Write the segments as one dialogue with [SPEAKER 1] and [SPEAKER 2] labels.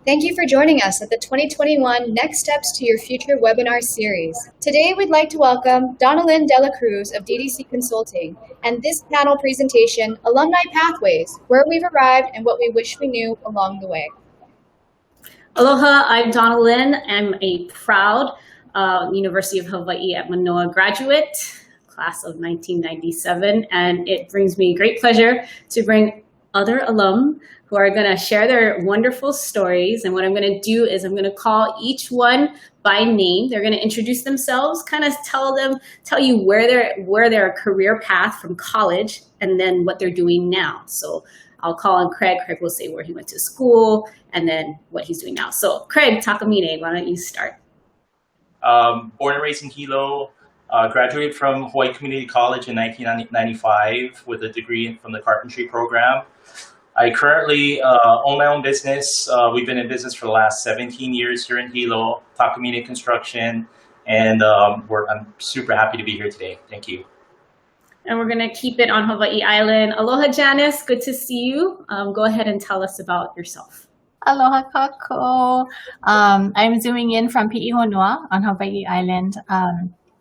[SPEAKER 1] Thank you for joining us at the 2021 Next Steps to Your Future webinar series. Today, we'd like to welcome Donalyn Dela Cruz of DDC Consulting and this panel presentation, Alumni Pathways, Where We've Arrived and What We Wish We Knew Along the Way.
[SPEAKER 2] Aloha, I'm Donalyn. I'm a proud University of Hawai'i at Manoa graduate, class of 1997, and it brings me great pleasure to bring other alum who are going to share their wonderful stories. And what I'm going to do is I'm going to call each one by name. They're going to introduce themselves, kind of tell you where their career path from college and then what they're doing now. So I'll call on Craig. Craig will say where he went to school and then what he's doing now. So Craig Takamine, why don't you start?
[SPEAKER 3] Born and raised in Hilo, graduated from Hawaii Community College in 1995 with a degree from the carpentry program. I currently own my own business. We've been in business for the last 17 years here in Hilo, Takamine Construction, and I'm super happy to be here today. Thank you.
[SPEAKER 2] And we're going to keep it on Hawaii Island. Aloha, Janice. Good to see you. Go ahead and tell us about yourself.
[SPEAKER 4] Aloha kako. I'm zooming in from Pi'ihonua on Hawaii Island.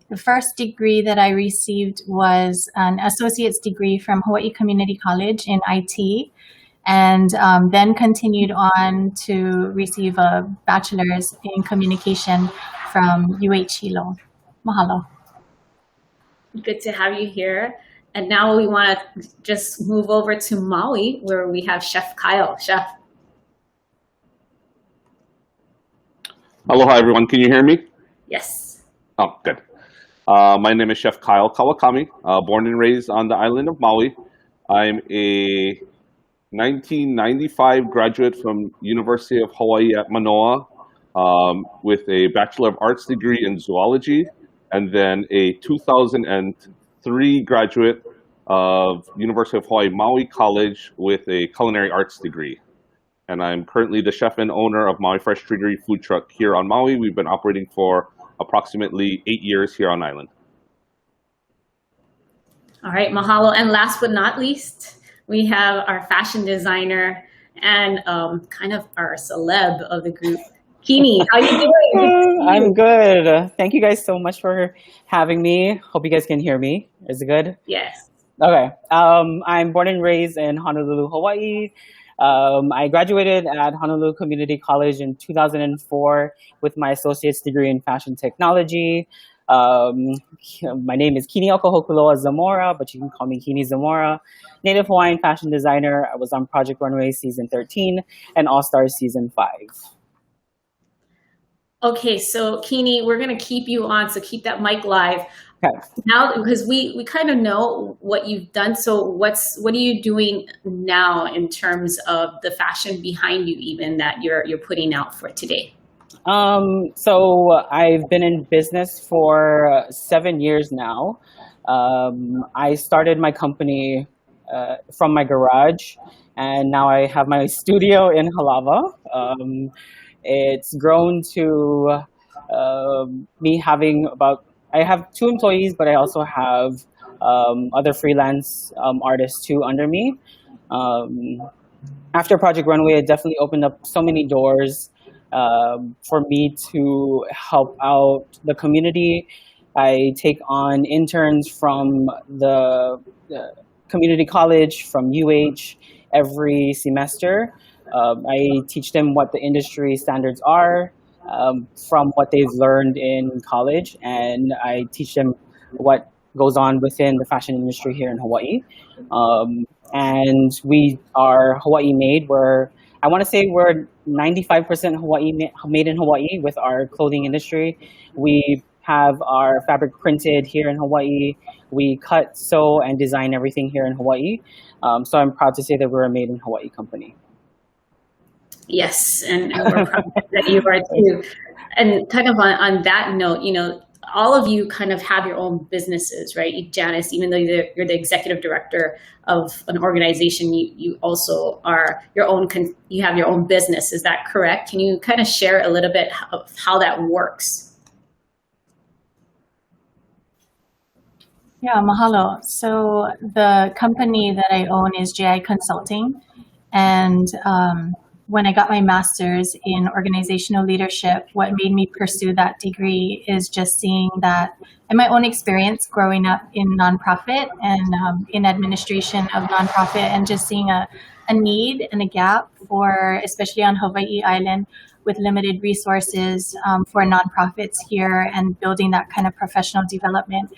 [SPEAKER 4] The first degree that I received was an associate's degree from Hawaii Community College in IT, and then continued on to receive a bachelor's in communication from UH Hilo. Mahalo.
[SPEAKER 2] Good to have you here. And now we want to just move over to Maui, where we have Chef Kyle. Chef.
[SPEAKER 5] Aloha, everyone. Can you hear me?
[SPEAKER 2] Yes.
[SPEAKER 5] Oh, good. My name is Chef Kyle Kawakami, born and raised on the island of Maui. I'm a 1995 graduate from University of Hawai'i at Manoa with a Bachelor of Arts degree in zoology, and then a 2003 graduate of University of Hawaii Maui College with a culinary arts degree. And I'm currently the chef and owner of Maui Fresh Treatery food truck here on Maui. We've been operating for approximately 8 years here on island.
[SPEAKER 2] All right, mahalo. And last but not least, we have our fashion designer and kind of our celeb of the group, Kini. How are you doing?
[SPEAKER 6] I'm good. Thank you guys so much for having me. Hope you guys can hear me. Is it good?
[SPEAKER 2] Yes.
[SPEAKER 6] Okay. I'm born and raised in Honolulu, Hawaii. I graduated at Honolulu Community College in 2004 with my associate's degree in fashion technology. My name is Kini Okahokuloa Zamora, but you can call me Kini Zamora. Native Hawaiian fashion designer. I was on Project Runway season 13 and All Stars season 5.
[SPEAKER 2] Okay, so Kini, we're going to keep you on, so keep that mic live.
[SPEAKER 6] Okay.
[SPEAKER 2] Now, because we kind of know what you've done, so what are you doing now in terms of the fashion behind you, even that you're putting out for today?
[SPEAKER 6] So I've been in business for 7 years now. I started my company from my garage, and now I have my studio in Halava. It's grown to me having I have 2 employees, but I also have other freelance artists too under me. After Project Runway, it definitely opened up so many doors for me to help out the community. I take on interns from the community college, from UH, every semester. I teach them what the industry standards are from what they've learned in college, and I teach them what goes on within the fashion industry here in Hawaii. And we are Hawaii made. I want to say we're 95% Hawaii made in Hawaii with our clothing industry. We have our fabric printed here in Hawaii. We cut, sew, and design everything here in Hawaii. So I'm proud to say that we're a made in Hawaii company.
[SPEAKER 2] Yes, and we're proud that you are too. And kind of on that note, you know, all of you kind of have your own businesses, right? Janice, even though you're the executive director of an organization, you also are you have your own business. Is that correct? Can you kind of share a little bit of how that works?
[SPEAKER 4] Yeah, mahalo. So the company that I own is JI Consulting, and when I got my master's in organizational leadership, what made me pursue that degree is just seeing that in my own experience growing up in nonprofit and in administration of nonprofit, and just seeing a need and a gap for, especially on Hawaii Island, with limited resources for nonprofits here, and building that kind of professional development,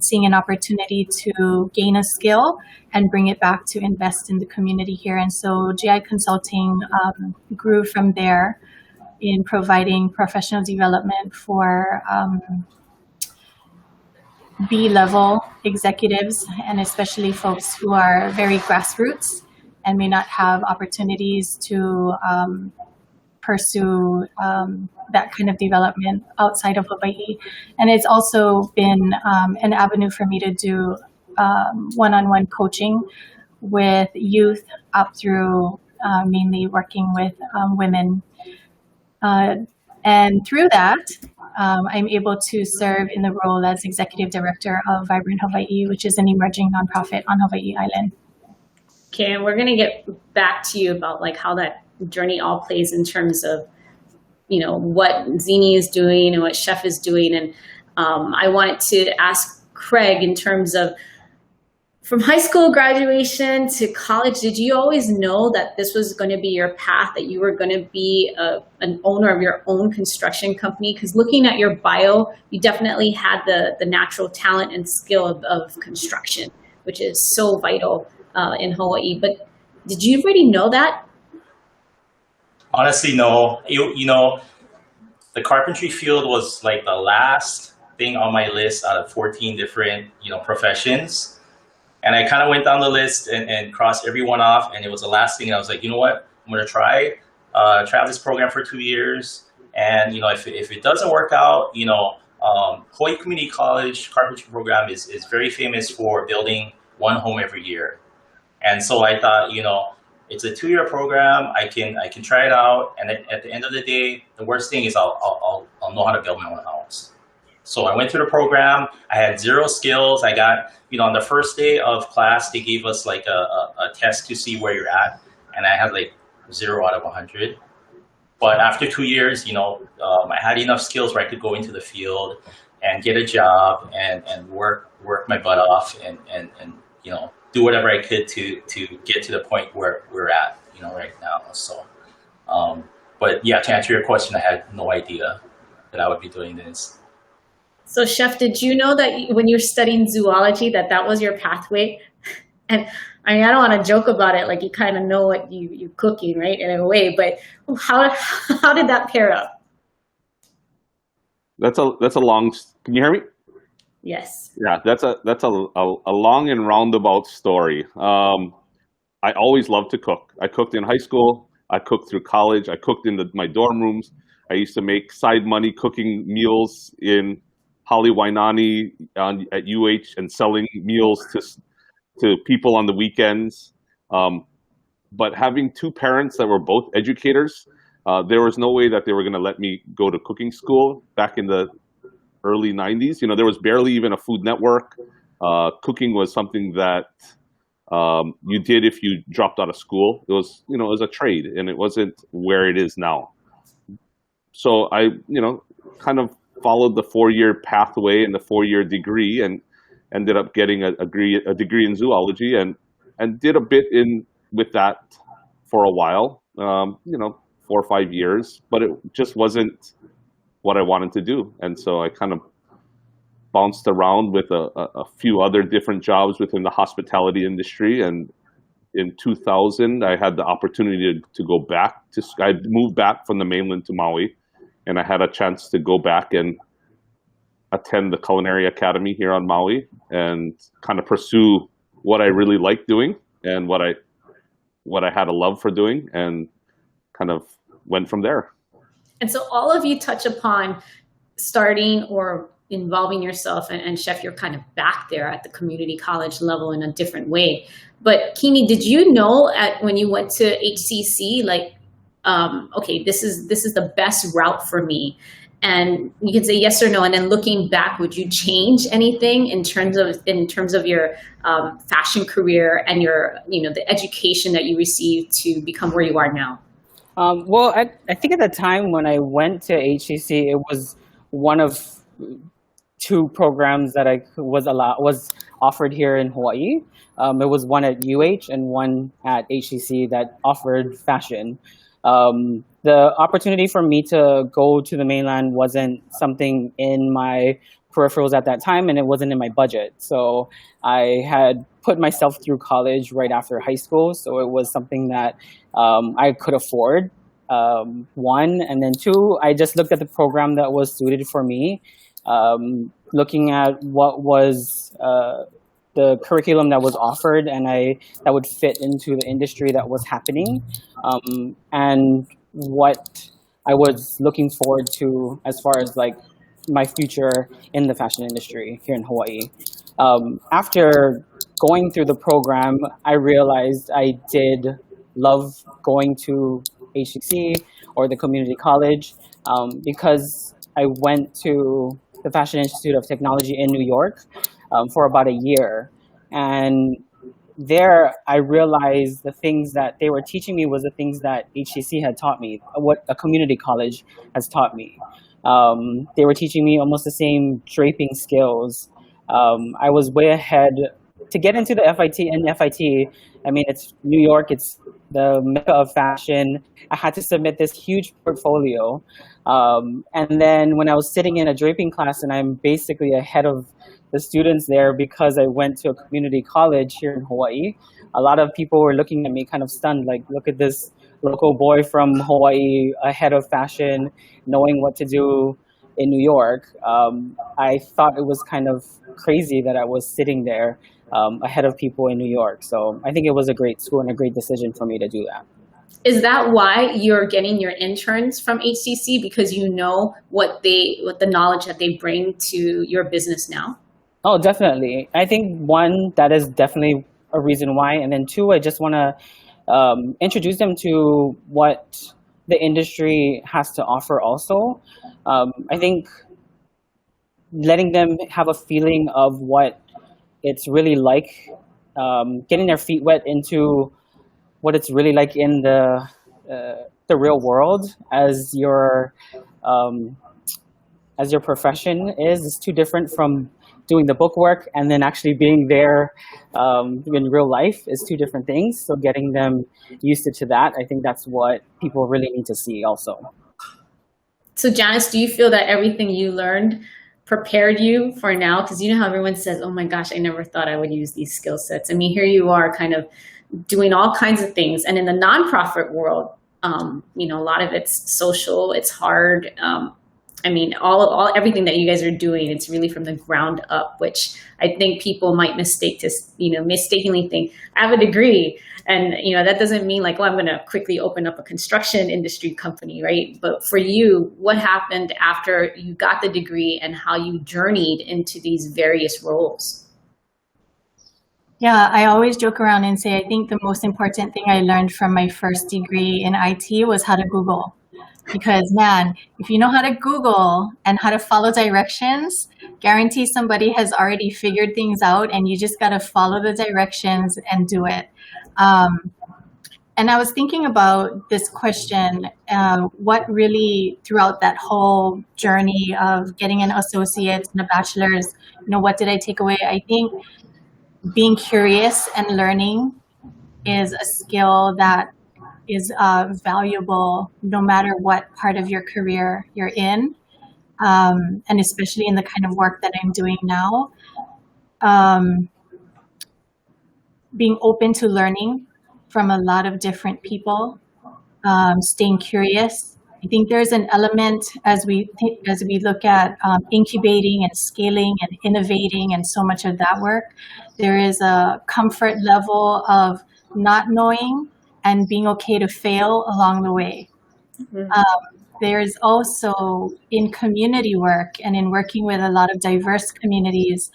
[SPEAKER 4] seeing an opportunity to gain a skill and bring it back to invest in the community here. And so GI Consulting grew from there in providing professional development for B-level executives, and especially folks who are very grassroots and may not have opportunities to pursue that kind of development outside of Hawaii. And it's also been an avenue for me to do one-on-one coaching with youth up through mainly working with women. And through that, I'm able to serve in the role as executive director of Vibrant Hawaii, which is an emerging nonprofit on Hawaii Island.
[SPEAKER 2] Okay, and we're going to get back to you about like how that journey all plays in terms of, you know, what Zini is doing and what Chef is doing. And I wanted to ask Craig, in terms of from high school graduation to college, did you always know that this was going to be your path, that you were going to be an owner of your own construction company? Because looking at your bio, you definitely had the natural talent and skill of construction, which is so vital in Hawaii. But did you already know that?
[SPEAKER 3] Honestly, no. You know, the carpentry field was like the last thing on my list out of 14 different, professions. And I kind of went down the list and crossed everyone off, and it was the last thing. And I was like, you know what? I'm going to try this program for 2 years. And, if it doesn't work out, Hawai'i Community College carpentry program is very famous for building one home every year. And so I thought, it's a 2-year program. I can try it out, and at the end of the day, the worst thing is I'll know how to build my own house. So I went through the program. I had 0 skills. I got, on the first day of class, they gave us like a test to see where you're at, and I had like 0 out of 100. But after 2 years, I had enough skills where I could go into the field and get a job and work my butt off and do whatever I could to get to the point where we're at, right now. So, but yeah, to answer your question, I had no idea that I would be doing this.
[SPEAKER 2] So Chef, did you know that when you're studying zoology, that was your pathway? And I mean, I don't want to joke about it, like you kind of know what you're cooking, right, in a way, but how did that pair up?
[SPEAKER 5] That's a long, can you hear me?
[SPEAKER 2] Yes.
[SPEAKER 5] Yeah, that's a long and roundabout story. I always loved to cook. I cooked in high school. I cooked through college. I cooked in my dorm rooms. I used to make side money cooking meals in Holly Wainani at UH and selling meals to people on the weekends. But having 2 parents that were both educators, there was no way that they were going to let me go to cooking school back in the early 90s. There was barely even a Food Network. Cooking was something that you did if you dropped out of school. It was, it was a trade, and it wasn't where it is now. So I, kind of followed the 4-year pathway and the 4-year degree, and ended up getting a degree in zoology, and did a bit with that for a while, 4 or 5 years, but it just wasn't what I wanted to do. And so I kind of bounced around with a few other different jobs within the hospitality industry. And in 2000, I had the opportunity to go back I moved back from the mainland to Maui, and I had a chance to go back and attend the Culinary Academy here on Maui and kind of pursue what I really liked doing and what I had a love for doing, and kind of went from there.
[SPEAKER 2] And so all of you touch upon starting or involving yourself, and Chef, you're kind of back there at the community college level in a different way. But Kini, did you know when you went to HCC, like, okay, this is the best route for me? And you can say yes or no. And then looking back, would you change anything in terms of your fashion career and your, the education that you received to become where you are now?
[SPEAKER 6] Well, I think at the time when I went to HCC, it was one of two programs that was offered here in Hawaii. It was one at UH and one at HCC that offered fashion. The opportunity for me to go to the mainland wasn't something in my peripherals at that time, and it wasn't in my budget. So I had put myself through college right after high school, so it was something that I could afford. One, and then two, I just looked at the program that was suited for me, looking at what was the curriculum that was offered, and that would fit into the industry that was happening, and what I was looking forward to as far as like my future in the fashion industry here in Hawaii. After going through the program, I realized I did love going to HCC or the community college because I went to the Fashion Institute of Technology in New York for about a year. And there I realized the things that they were teaching me was the things that HCC had taught me, what a community college has taught me. They were teaching me almost the same draping skills. I was way ahead to get into the FIT and FIT. I mean, it's New York, it's the mecca of fashion. I had to submit this huge portfolio. And then when I was sitting in a draping class, and I'm basically ahead of the students there because I went to a community college here in Hawaii, a lot of people were looking at me kind of stunned, like, look at this local boy from Hawaii ahead of fashion, knowing what to do in New York. I thought it was kind of crazy that I was sitting there ahead of people in New York. So I think it was a great school and a great decision for me to do that.
[SPEAKER 2] Is that why you're getting your interns from HCC, because you know what the knowledge that they bring to your business now?
[SPEAKER 6] Oh, definitely. I think one, that is definitely a reason why. And then two, I just want to introduce them to what the industry has to offer also. I think letting them have a feeling of what it's really like, getting their feet wet into what it's really like in the real world as your profession is too different from doing the book work, and then actually being there in real life is two different things. So getting them used to that, I think that's what people really need to see also.
[SPEAKER 2] So Janice, do you feel that everything you learned prepared you for now? Because you know how everyone says, oh my gosh, I never thought I would use these skill sets. I mean, here you are kind of doing all kinds of things. And in the nonprofit world, you know, a lot of it's social, it's hard. I mean, everything that you guys are doing, it's really from the ground up, which I think people might mistakenly think, I have a degree. And, you know, that doesn't mean like, oh, I'm going to quickly open up a construction industry company, right? But for you, what happened after you got the degree and how you journeyed into these various roles?
[SPEAKER 4] Yeah, I always joke around and say, I think the most important thing I learned from my first degree in IT was how to Google. Because man, if you know how to Google and how to follow directions, guarantee somebody has already figured things out and you just got to follow the directions and do it. And I was thinking about this question, what really throughout that whole journey of getting an associate's and a bachelor's, you know, what did I take away? I think being curious and learning is a skill that is valuable no matter what part of your career you're in, and especially in the kind of work that I'm doing now. Being open to learning from a lot of different people, staying curious. I think there's an element as we look at incubating and scaling and innovating and so much of that work, there is a comfort level of not knowing and being okay to fail along the way. Mm-hmm. There's also in community work and in working with a lot of diverse communities,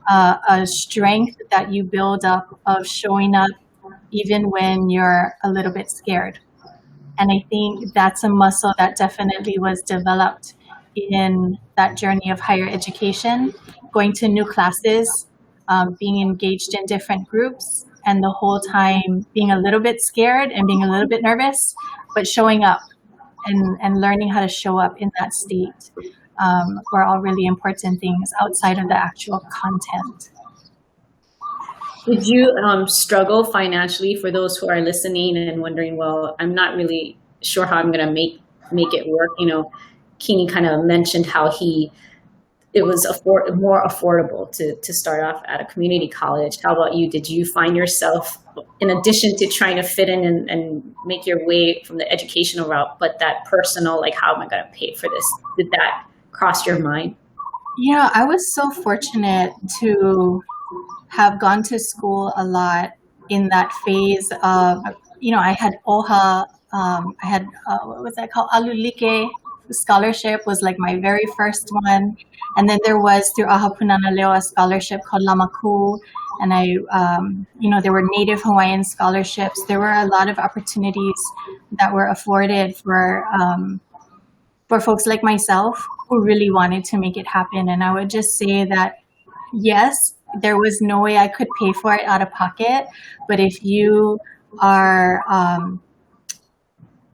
[SPEAKER 4] a strength that you build up of showing up even when you're a little bit scared. And I think that's a muscle that definitely was developed in that journey of higher education, going to new classes, being engaged in different groups, and the whole time being a little bit scared and being a little bit nervous, but showing up and learning how to show up in that state were all really important things outside of the actual content.
[SPEAKER 2] Did you struggle financially, for those who are listening and wondering, well, I'm not really sure how I'm going to make it work? You know, Kini kind of mentioned how it was more affordable to start off at a community college. How about you? Did you find yourself, in addition to trying to fit in and make your way from the educational route, but that personal, like, how am I going to pay for this? Did that cross your mind?
[SPEAKER 4] Yeah, I was so fortunate to have gone to school a lot in that phase of, you know, I had OHA, I had, what was that called? Alulike scholarship was like my very first one. And then there was through Ahapunana a scholarship called Lamaku. And I, you know, there were Native Hawaiian scholarships. There were a lot of opportunities that were afforded for folks like myself who really wanted to make it happen. And I would just say that, yes, there was no way I could pay for it out of pocket. But if you are,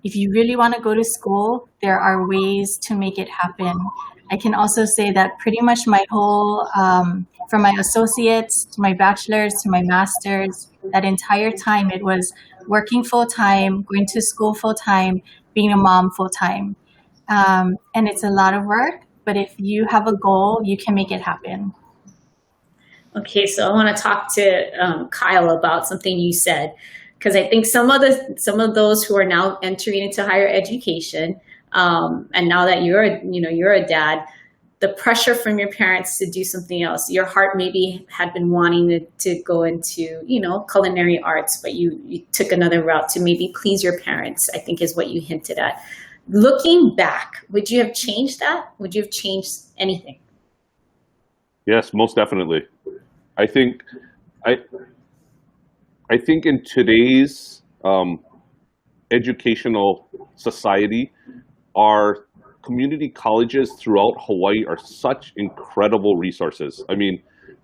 [SPEAKER 4] if you really want to go to school, there are ways to make it happen. I can also say that pretty much my whole, from my associates to my bachelor's to my master's, that entire time it was working full time, going to school full time, being a mom full time. And it's a lot of work, but if you have a goal, you can make it happen.
[SPEAKER 2] Okay, so I want to talk to Kyle about something you said, because I think some of those who are now entering into higher education, and now that you're a dad, the pressure from your parents to do something else. Your heart maybe had been wanting to go into, you know, culinary arts, but you took another route to maybe please your parents, I think is what you hinted at. Looking back, would you have changed that? Would you have changed anything?
[SPEAKER 5] Yes, most definitely. I think in today's educational society, our community colleges throughout Hawaii are such incredible resources. I mean,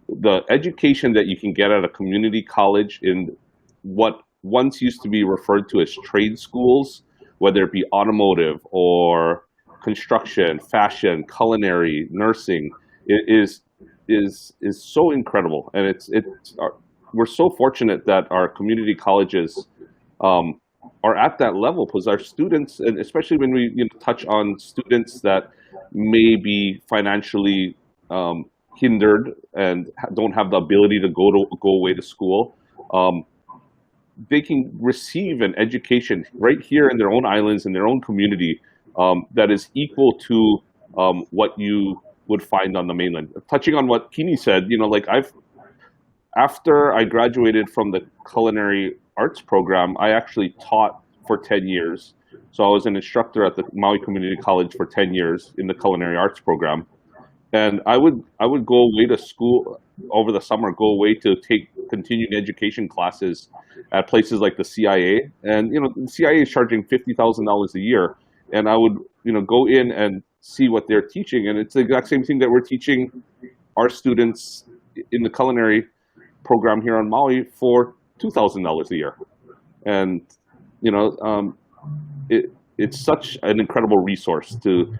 [SPEAKER 5] the education that you can get at a community college in what once used to be referred to as trade schools, whether it be automotive or construction, fashion, culinary, nursing, is so incredible. And we're so fortunate that our community colleges are at that level, because our students, and especially when we touch on students that may be financially hindered and don't have the ability to go away to school, they can receive an education right here in their own islands, in their own community, that is equal to what you would find on the mainland. Touching on what Kini said, you know, like after I graduated from the culinary arts program, I actually taught for 10 years. So I was an instructor at the Maui Community College for 10 years in the culinary arts program. And I would go away to school over the summer, go away to take continuing education classes at places like the CIA. And, you know, the CIA is charging $50,000 a year. And I would, you know, go in and see what they're teaching. And it's the exact same thing that we're teaching our students in the culinary program here on Maui for $2,000 a year. And, you know, it's such an incredible resource to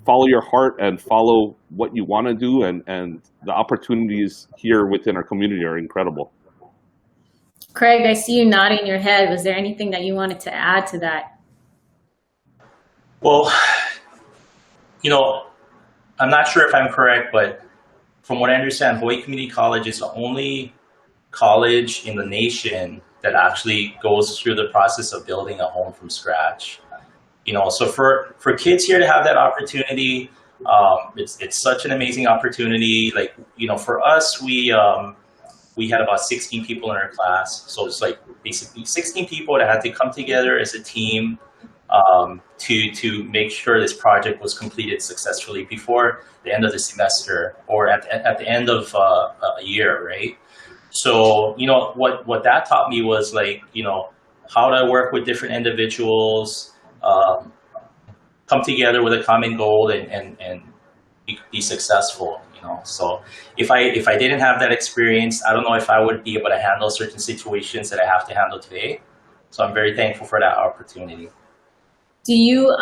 [SPEAKER 5] follow your heart and follow what you want to do. And the opportunities here within our community are incredible.
[SPEAKER 2] Craig, I see you nodding your head. Was there anything that you wanted to add to that?
[SPEAKER 3] Well, you know, I'm not sure if I'm correct, but from what I understand, Hawaii Community College is the only college in the nation that actually goes through the process of building a home from scratch. You know, so for kids here to have that opportunity, it's such an amazing opportunity. Like, you know, for us, we had about 16 people in our class. So it's like basically 16 people that had to come together as a team to make sure this project was completed successfully before the end of the semester or at the end of a year, right? So, you know, what that taught me was, like, you know, how to work with different individuals, come together with a common goal and be successful, you So if I didn't have that experience, I don't know if I would be able to handle certain situations that I have to handle today. So I'm very thankful for that opportunity.
[SPEAKER 2] Do you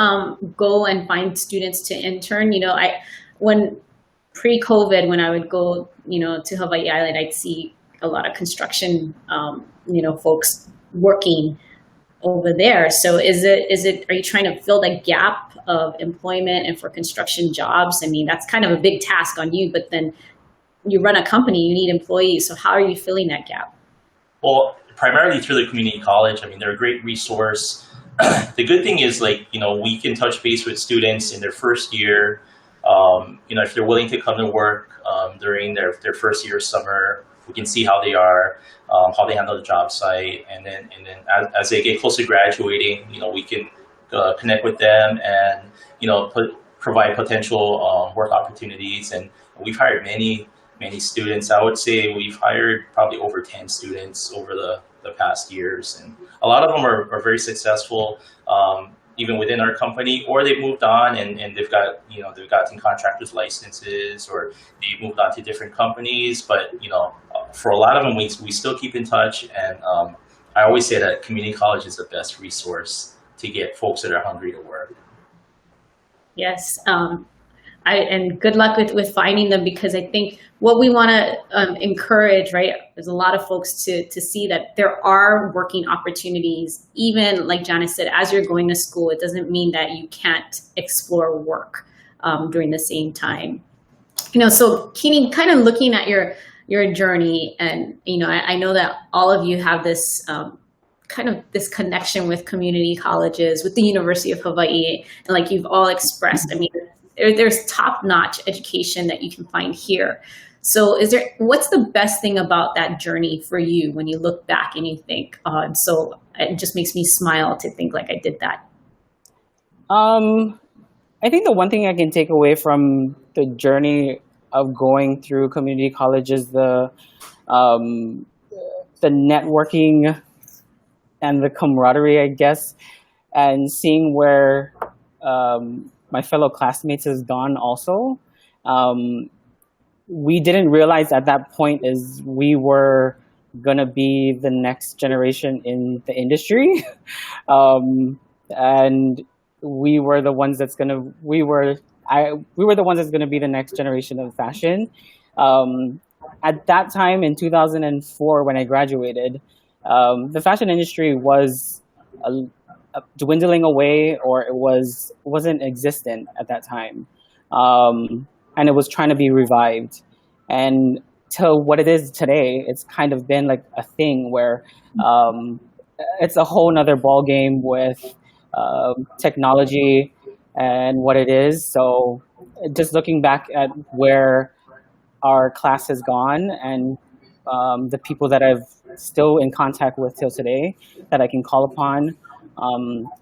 [SPEAKER 2] go and find students to intern? When pre-COVID, when I would go, to Hawaii Island, I'd see a lot of construction, folks working over there. So are you trying to fill that gap of employment and for construction jobs? I mean, that's kind of a big task on you, but then you run a company, you need employees. So how are you filling that gap? Well,
[SPEAKER 3] primarily through the community college. I mean, they're a great resource. The good thing is, we can touch base with students in their first year. If they're willing to come to work during their first year of summer, we can see how they are, how they handle the job site, and then as they get close to graduating, we can connect with them and provide potential work opportunities. And we've hired many students. I would say we've hired probably over 10 students over the past years, and a lot of them are very successful, even within our company, or they've moved on and they've gotten contractors licenses, or they moved on to different companies. But for a lot of them, we still keep in touch, and I always say that community college is the best resource to get folks that are hungry to work.
[SPEAKER 2] Yes. And good luck with finding them, because I think what we want to encourage, right, there's a lot of folks to see that there are working opportunities, even like Janice said, as you're going to school. It doesn't mean that you can't explore work during the same time. So Kini, kind of looking at your journey, and I know that all of you have this kind of this connection with community colleges, with the University of Hawaii, and like you've all expressed, I mean, there's top-notch education that you can find here. So what's the best thing about that journey for you when you look back and you think, so it just makes me smile to think like I did that?
[SPEAKER 6] I think the one thing I can take away from the journey of going through community college is the networking and the camaraderie, I guess, and seeing where my fellow classmates has gone also. We didn't realize at that point is we were gonna be the next generation in the industry. And we were the ones that's gonna we were the ones that's gonna be the next generation of fashion. At that time in 2004 when I graduated, the fashion industry was dwindling away, or it wasn't existent at that time, and it was trying to be revived. And to what it is today, it's kind of been like a thing where it's a whole nother ball game with technology and what it is. So just looking back at where our class has gone, and the people that I've still in contact with till today that I can call upon,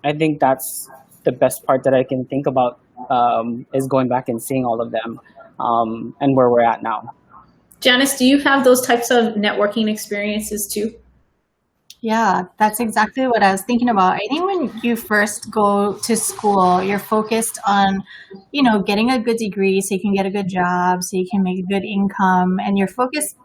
[SPEAKER 6] I think that's the best part that I can think about, is going back and seeing all of them, and where we're at now.
[SPEAKER 2] Janice, do you have those types of networking experiences too?
[SPEAKER 4] Yeah, that's exactly what I was thinking about. I think when you first go to school, you're focused on, getting a good degree so you can get a good job, so you can make a good income, and you're focused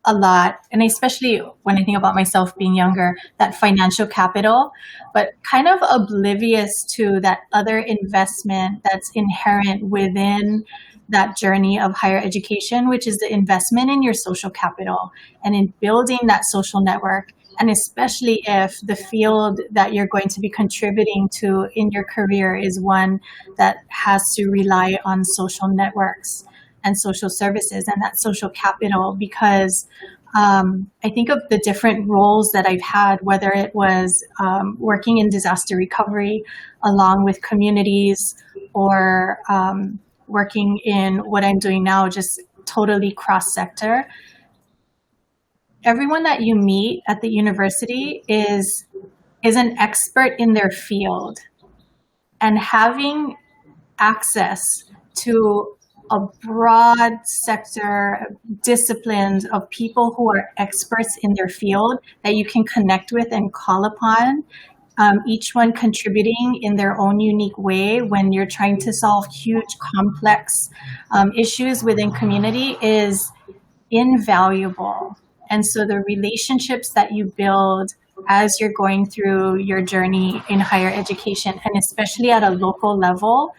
[SPEAKER 4] a lot, and especially when I think about myself being younger, that financial capital, but kind of oblivious to that other investment that's inherent within that journey of higher education, which is the investment in your social capital and in building that social network. And especially if the field that you're going to be contributing to in your career is one that has to rely on social networks and social services and that social capital, because I think of the different roles that I've had, whether it was working in disaster recovery along with communities, or working in what I'm doing now, just totally cross-sector. Everyone that you meet at the university is an expert in their field, and having access to a broad sector disciplines of people who are experts in their field that you can connect with and call upon each one contributing in their own unique way when you're trying to solve huge, complex issues within community is invaluable. And so the relationships that you build as you're going through your journey in higher education, and especially at a local level,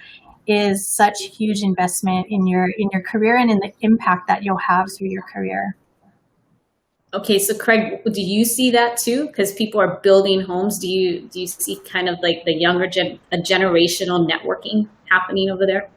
[SPEAKER 4] is such huge investment in your career and in the impact that you'll have through your career.
[SPEAKER 2] Okay, so Craig, do you see that too? Because people are building homes. Do you see kind of like the younger a generational networking happening over there?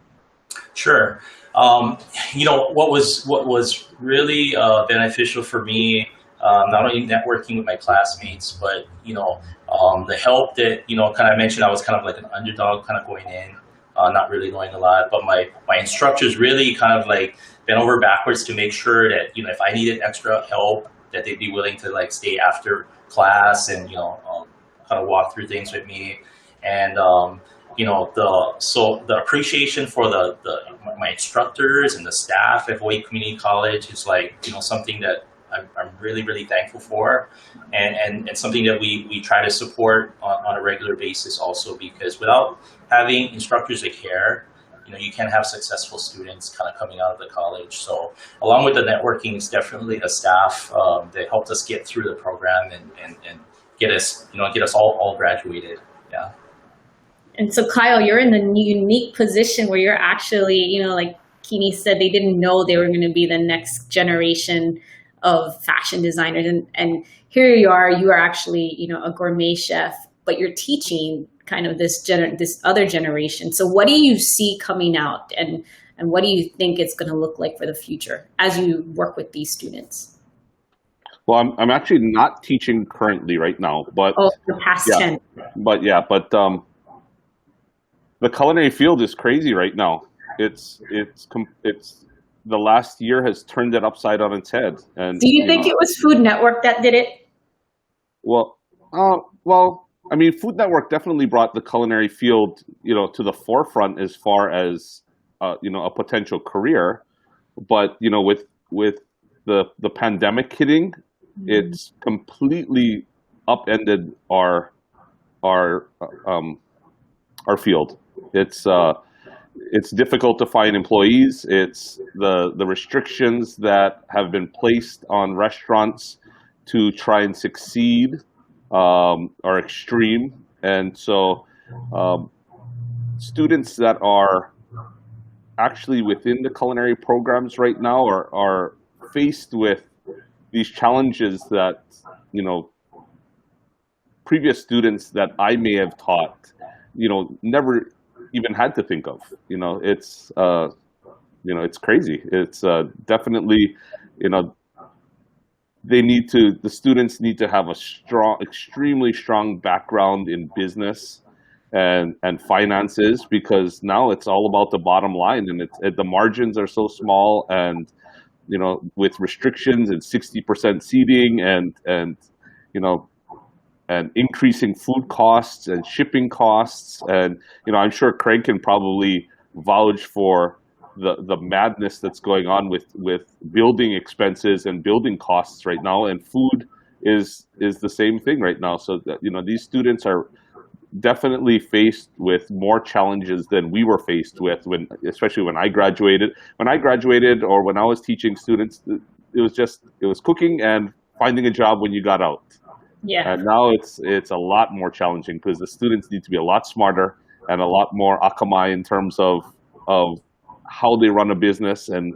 [SPEAKER 3] Sure. What was really beneficial for me, not only networking with my classmates, but the help that kind of mentioned. I was kind of like an underdog, kind of going in, not really knowing a lot. But my instructors really kind of like bent over backwards to make sure that if I needed extra help, that they'd be willing to like stay after class and kind of walk through things with me. And the appreciation for my instructors and the staff at Hawai'i Community College is like something that I'm really, really thankful for, and something that we try to support on a regular basis also, because without having instructors that care, you can't have successful students kind of coming out of the college. So along with the networking, it's definitely the staff that helped us get through the program and get us all graduated. Yeah.
[SPEAKER 2] And so Kyle, you're in the unique position where you're actually, like Kini said, they didn't know they were going to be the next generation of fashion designers. And here you are actually, a gourmet chef, but you're teaching kind of this other generation. So what do you see coming out, and what do you think it's going to look like for the future as you work with these students?
[SPEAKER 5] Well, I'm actually not teaching currently right now, but
[SPEAKER 2] the past 10.
[SPEAKER 5] But the culinary field is crazy right now. It's the last year has turned it upside on its head. And
[SPEAKER 2] do you think it was Food Network that did it?
[SPEAKER 5] Well, I mean, Food Network definitely brought the culinary field, to the forefront as far as a potential career. But with the pandemic hitting, it's completely upended our field. It's difficult to find employees. It's the restrictions that have been placed on restaurants to try and succeed are extreme, and so students that are actually within the culinary programs right now are faced with these challenges that previous students that I may have taught never even had to think of. It's it's crazy. It's definitely the students need to have a extremely strong background in business and finances, because now it's all about the bottom line, and the margins are so small, and with restrictions and 60% seating and increasing food costs and shipping costs, and I'm sure Craig can probably vouch for the madness that's going on with building expenses and building costs right now, and food is the same thing right now. So that these students are definitely faced with more challenges than we were faced with especially when I graduated. When I graduated, or when I was teaching students, it was cooking and finding a job when you got out.
[SPEAKER 2] Yeah.
[SPEAKER 5] And now it's a lot more challenging, because the students need to be a lot smarter and a lot more akamai in terms of how they run a business and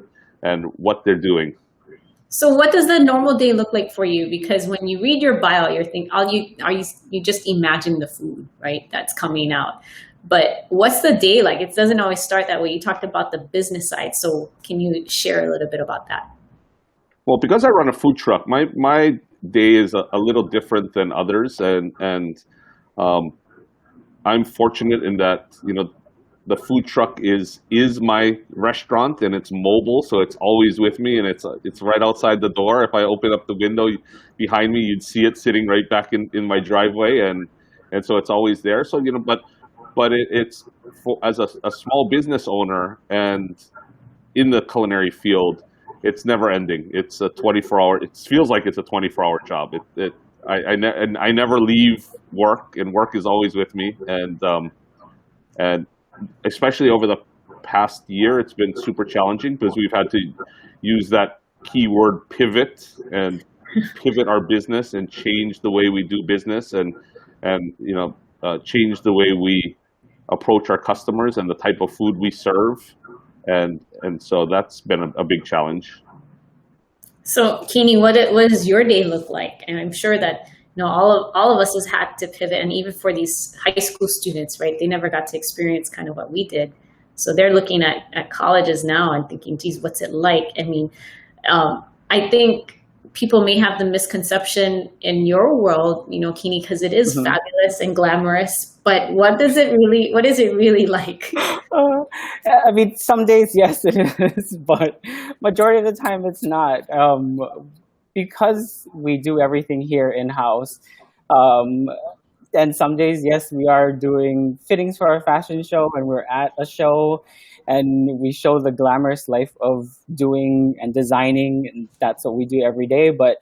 [SPEAKER 5] what they're doing.
[SPEAKER 2] So what does the normal day look like for you? Because when you read your bio, you're thinking, you just imagine the food, right? That's coming out. But what's the day like? It doesn't always start that way. You talked about the business side. So can you share a little bit about that?
[SPEAKER 5] Well, because I run a food truck, my day is a little different than others, and I'm fortunate in that the food truck is my restaurant, and it's mobile, so it's always with me, and it's right outside the door. If I open up the window behind me, you'd see it sitting right back in my driveway, and so it's always there. So but it's as a small business owner and in the culinary field, it's never ending. It's a 24-hour. It feels like it's a 24-hour job. I never leave work, and work is always with me. And especially over the past year, it's been super challenging because we've had to use that keyword pivot and pivot our business and change the way we do business and change the way we approach our customers and the type of food we serve. And so that's been a big challenge.
[SPEAKER 2] So, Kini, what does your day look like? And I'm sure that all of us has had to pivot, and even for these high school students, right? They never got to experience kind of what we did. So they're looking at colleges now and thinking, geez, what's it like? I mean, I think people may have the misconception in your world, Kini, because it is fabulous and glamorous, but what is it really like?
[SPEAKER 6] I mean, some days, yes, it is, but majority of the time it's not. Because we do everything here in-house. And some days, yes, we are doing fittings for our fashion show, and we're at a show, and we show the glamorous life of doing and designing, and that's what we do every day. But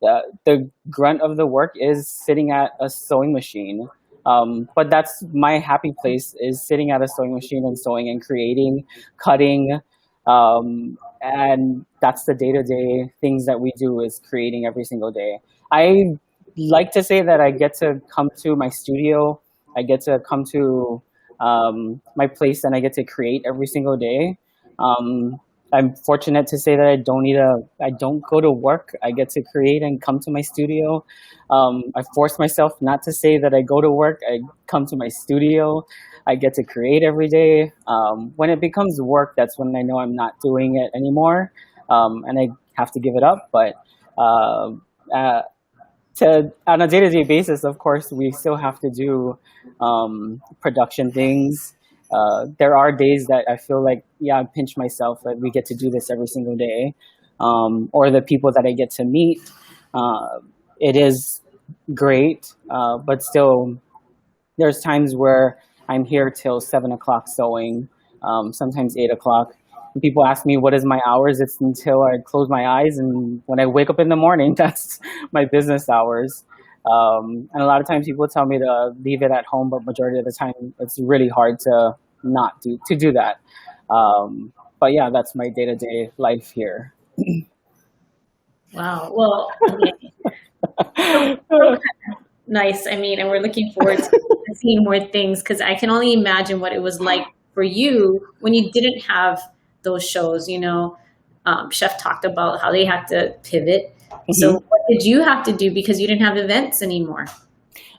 [SPEAKER 6] the grunt of the work is sitting at a sewing machine. But that's my happy place, is sitting at a sewing machine and sewing and creating, cutting, and that's the day-to-day things that we do, is creating every single day. I like to say that I get to come to my studio, I get to come to my place, and I get to create every single day. I'm fortunate to say that I don't go to work. I get to create and come to my studio. I force myself not to say that I go to work. I come to my studio. I get to create every day. When it becomes work, that's when I know I'm not doing it anymore, and I have to give it up. But on a day-to-day basis, of course, we still have to do production things. There are days that I feel like, I pinch myself that we get to do this every single day, or the people that I get to meet. It is great, but still, there's times where I'm here till 7 o'clock sewing, sometimes 8 o'clock. And people ask me, what is my hours? It's until I close my eyes, and when I wake up in the morning, that's my business hours. And a lot of times people tell me to leave it at home, but majority of the time it's really hard to not do that. But yeah, that's my day-to-day life here.
[SPEAKER 2] Wow. Well, nice. I mean, and we're looking forward to seeing more things, because I can only imagine what it was like for you when you didn't have those shows. Chef talked about how they had to pivot. So what did you have to do because you didn't have events anymore?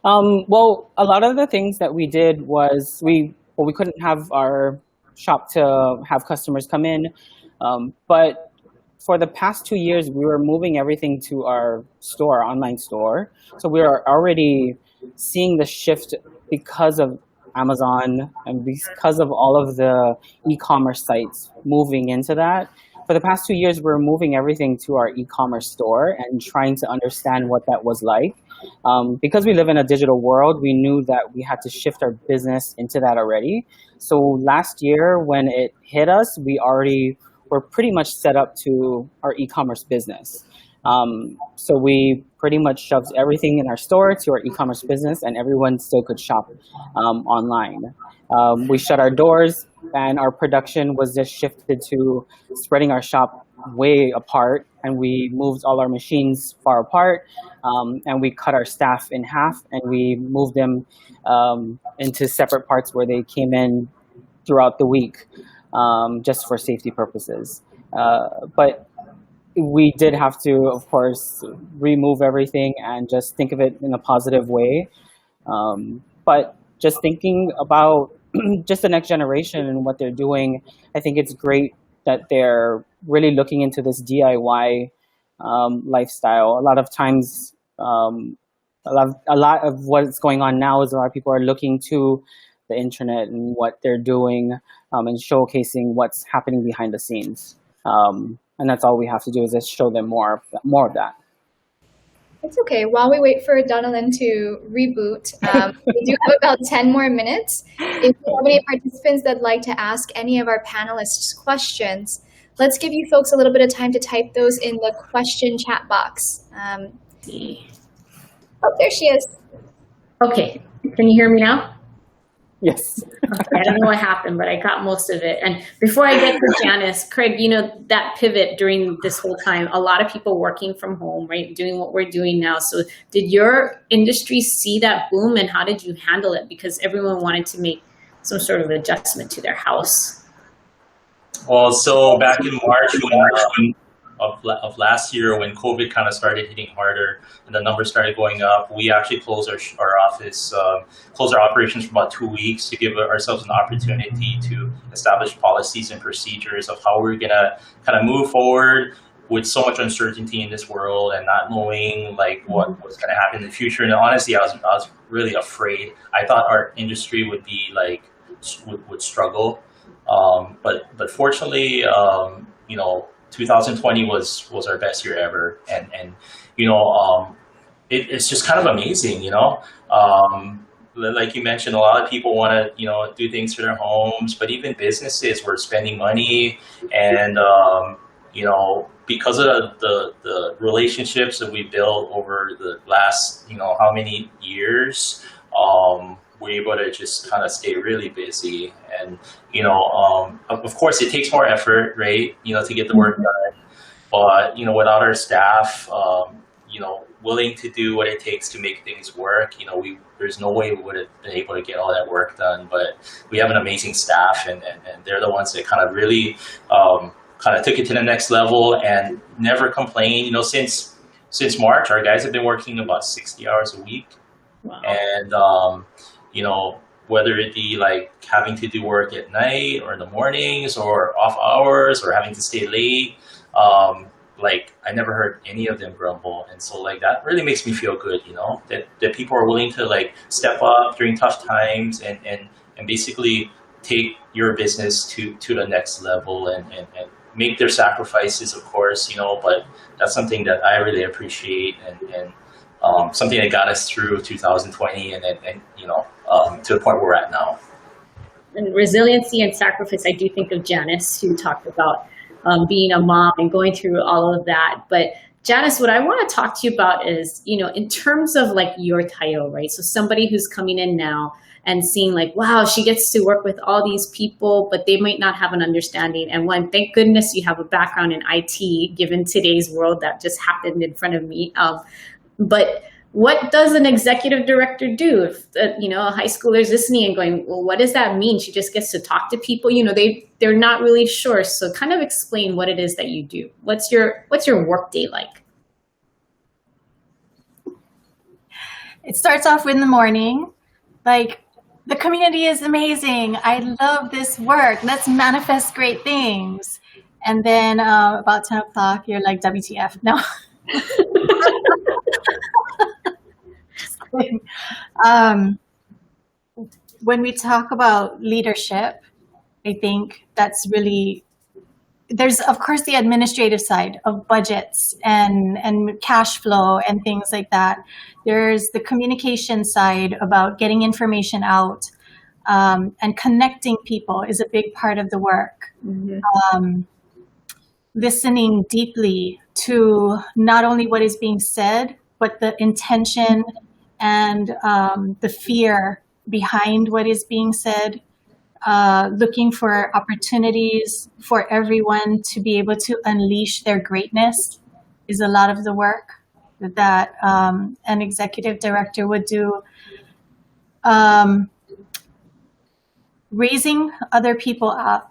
[SPEAKER 6] Well, a lot of the things that we did was we couldn't have our shop to have customers come in. But for the past 2 years, we were moving everything to our store, our online store. So we are already seeing the shift because of Amazon and because of all of the e-commerce sites moving into that. For the past 2 years, we're moving everything to our e-commerce store and trying to understand what that was like. Because we live in a digital world, we knew that we had to shift our business into that already. So last year, when it hit us, we already were pretty much set up to our e-commerce business. So we pretty much shoved everything in our store to our e-commerce business, and everyone still could shop online. We shut our doors, and our production was just shifted to spreading our shop way apart, and we moved all our machines far apart, and we cut our staff in half, and we moved them into separate parts where they came in throughout the week, just for safety purposes. But we did have to, of course, remove everything and just think of it in a positive way. But just thinking about just the next generation and what they're doing, I think it's great that they're really looking into this DIY lifestyle. A lot of times, a lot of what's going on now is a lot of people are looking to the internet and what they're doing, and showcasing what's happening behind the scenes. And that's all we have to do, is just show them more of that.
[SPEAKER 1] It's okay. While we wait for Donalyn to reboot, we do have about 10 more minutes. If you have any participants that'd like to ask any of our panelists questions, let's give you folks a little bit of time to type those in the question chat box. Oh, there she is.
[SPEAKER 2] Okay, can you hear me now?
[SPEAKER 6] Yes.
[SPEAKER 2] Okay, I don't know what happened, but I got most of it. And before I get to Janice, Craig, you know, that pivot during this whole time, a lot of people working from home, right, doing what we're doing now. So did your industry see that boom, and how did you handle it? Because everyone wanted to make some sort of adjustment to their house.
[SPEAKER 3] Well, so back in March of last year, when COVID kind of started hitting harder and the numbers started going up, we actually closed our office, closed our operations for about 2 weeks to give ourselves an opportunity to establish policies and procedures of how we're going to kind of move forward with so much uncertainty in this world and not knowing like what was going to happen in the future. And honestly, I was really afraid. I thought our industry would be like would struggle, but fortunately, you know, 2020 was our best year ever, and you know, it's just kind of amazing, you know. Like you mentioned, a lot of people want to, you know, do things for their homes, but even businesses were spending money, and you know, because of the relationships that we built over the last, you know, how many years, we're able to just kind of stay really busy. And, you know, of course it takes more effort, right, you know, to get the work done, but, you know, without our staff, you know, willing to do what it takes to make things work, you know, there's no way we would have been able to get all that work done. But we have an amazing staff, and they're the ones that kind of really kind of took it to the next level and never complained. You know, since March, our guys have been working about 60 hours a week. Wow. And you know, whether it be like having to do work at night or in the mornings or off hours or having to stay late, like I never heard any of them grumble. And so like that really makes me feel good, you know, that people are willing to like step up during tough times and basically take your business to the next level and make their sacrifices, of course, you know, but that's something that I really appreciate, and something that got us through 2020 and you know, to the point where we're at now.
[SPEAKER 2] And resiliency and sacrifice, I do think of Janice, who talked about being a mom and going through all of that. But Janice, what I want to talk to you about is, you know, in terms of like your title, right? So somebody who's coming in now and seeing like, wow, she gets to work with all these people, but they might not have an understanding. And one, thank goodness you have a background in IT, given today's world that just happened in front of me. But what does an executive director do if, you know, a high schooler is listening and going, well, what does that mean? She just gets to talk to people. You know, they're not really sure. So kind of explain what it is that you do. What's your work day like?
[SPEAKER 4] It starts off in the morning, like, the community is amazing. I love this work. Let's manifest great things. And then about 10 o'clock, you're like, WTF? No. When we talk about leadership, I think that's really, there's of course the administrative side of budgets and cash flow and things like that. There's the communication side about getting information out, and connecting people is a big part of the work. Mm-hmm. Listening deeply to not only what is being said, but the intention and the fear behind what is being said. Looking for opportunities for everyone to be able to unleash their greatness is a lot of the work that an executive director would do. Raising other people up,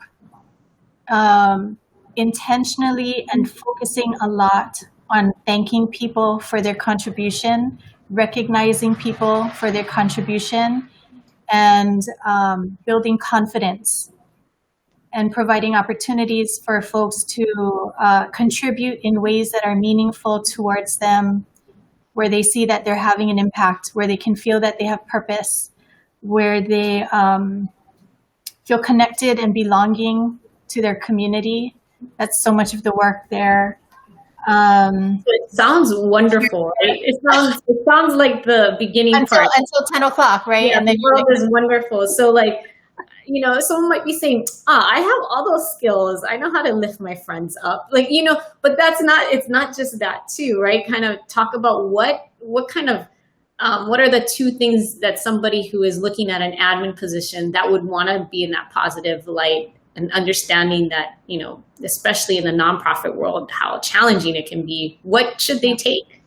[SPEAKER 4] intentionally and focusing a lot on thanking people for their contribution, recognizing people for their contribution, and building confidence and providing opportunities for folks to contribute in ways that are meaningful towards them, where they see that they're having an impact, where they can feel that they have purpose, where they feel connected and belonging to their community. That's so much of the work there.
[SPEAKER 2] It sounds wonderful, right? It sounds like the beginning part.
[SPEAKER 4] Until 10 o'clock, right?
[SPEAKER 2] Yeah,
[SPEAKER 4] and then
[SPEAKER 2] the world is wonderful. So like, you know, someone might be saying, I have all those skills. I know how to lift my friends up. Like, you know, but it's not just that too, right? Kind of talk about what kind of what are the two things that somebody who is looking at an admin position that would want to be in that positive light and understanding that, especially in the nonprofit world, how challenging it can be? What should they take?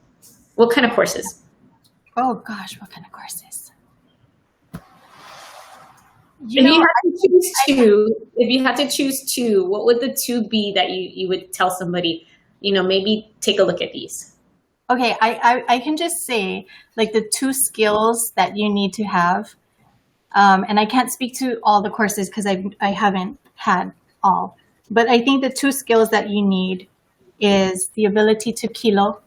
[SPEAKER 2] What kind of courses?
[SPEAKER 4] Oh gosh, what kind of courses?
[SPEAKER 2] If you had to choose two, what would the two be that you would tell somebody, maybe take a look at these?
[SPEAKER 4] Okay, I can just say, like, the two skills that you need to have, and I can't speak to all the courses because I haven't had all, but I think the two skills that you need is the ability to kilo,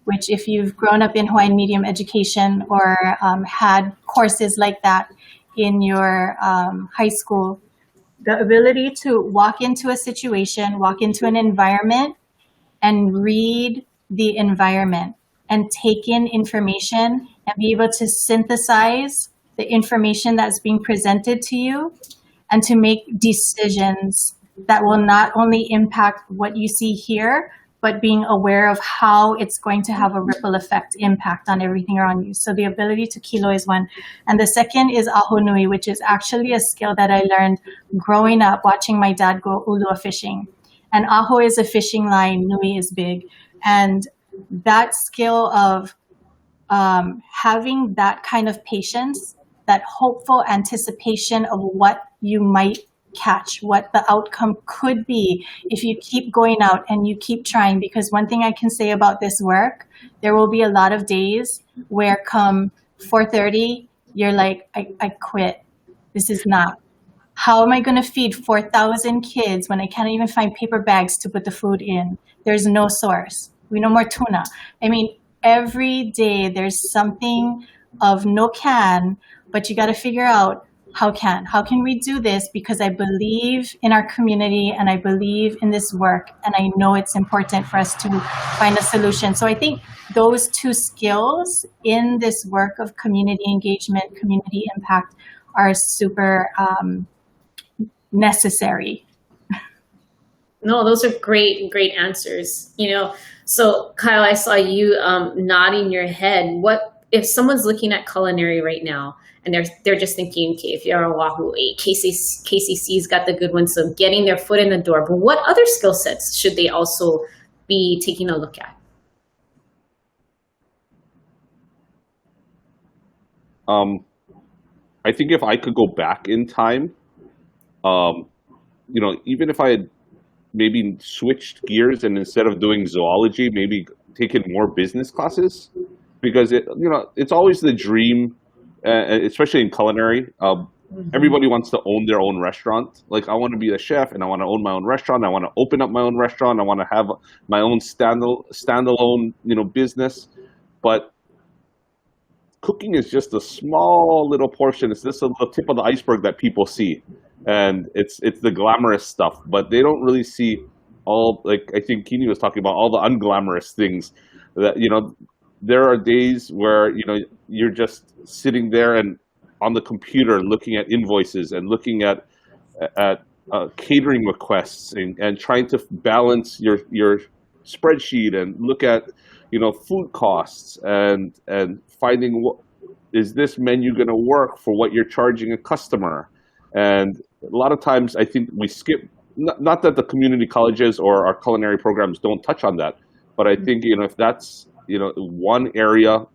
[SPEAKER 4] which if you've grown up in Hawaiian medium education or had courses like that in your high school, the ability to walk into a situation, walk into an environment and read the environment and take in information and be able to synthesize the information that's being presented to you and to make decisions that will not only impact what you see here, but being aware of how it's going to have a ripple effect impact on everything around you. So the ability to kilo is one. And the second is aho nui, which is actually a skill that I learned growing up watching my dad go ulua fishing. And aho is a fishing line, nui is big. And that skill of having that kind of patience, that hopeful anticipation of what you might catch, what the outcome could be if you keep going out and you keep trying. Because one thing I can say about this work, there will be a lot of days where come 4:30, you're like, I quit. This is not. How am I going to feed 4,000 kids when I can't even find paper bags to put the food in? There's no source. We no more tuna. I mean, every day there's something of no can, but you got to figure out how can we do this? Because I believe in our community and I believe in this work, and I know it's important for us to find a solution. So I think those two skills in this work of community engagement, community impact are super necessary.
[SPEAKER 2] No, those are great answers. So Kyle, I saw you nodding your head. What if someone's looking at culinary right now and they're just thinking, okay, if you're a Wahoo 8, KCC's got the good ones, so getting their foot in the door. But what other skill sets should they also be taking a look at?
[SPEAKER 5] I think if I could go back in time, even if I had maybe switched gears and instead of doing zoology, maybe taken more business classes, because it's always the dream, especially in culinary. Everybody wants to own their own restaurant. Like, I want to be a chef and I want to own my own restaurant. I want to open up my own restaurant. I want to have my own standalone, business. But cooking is just a small little portion. It's just the tip of the iceberg that people see. And it's the glamorous stuff, but they don't really see all, like I think Kini was talking about, all the unglamorous things that, there are days where, you're just sitting there and on the computer looking at invoices and looking at catering requests and trying to balance your spreadsheet and look at, food costs and finding is this menu going to work for what you're charging a customer. And a lot of times I think we skip, not that the community colleges or our culinary programs don't touch on that, but I think, if that's, one area,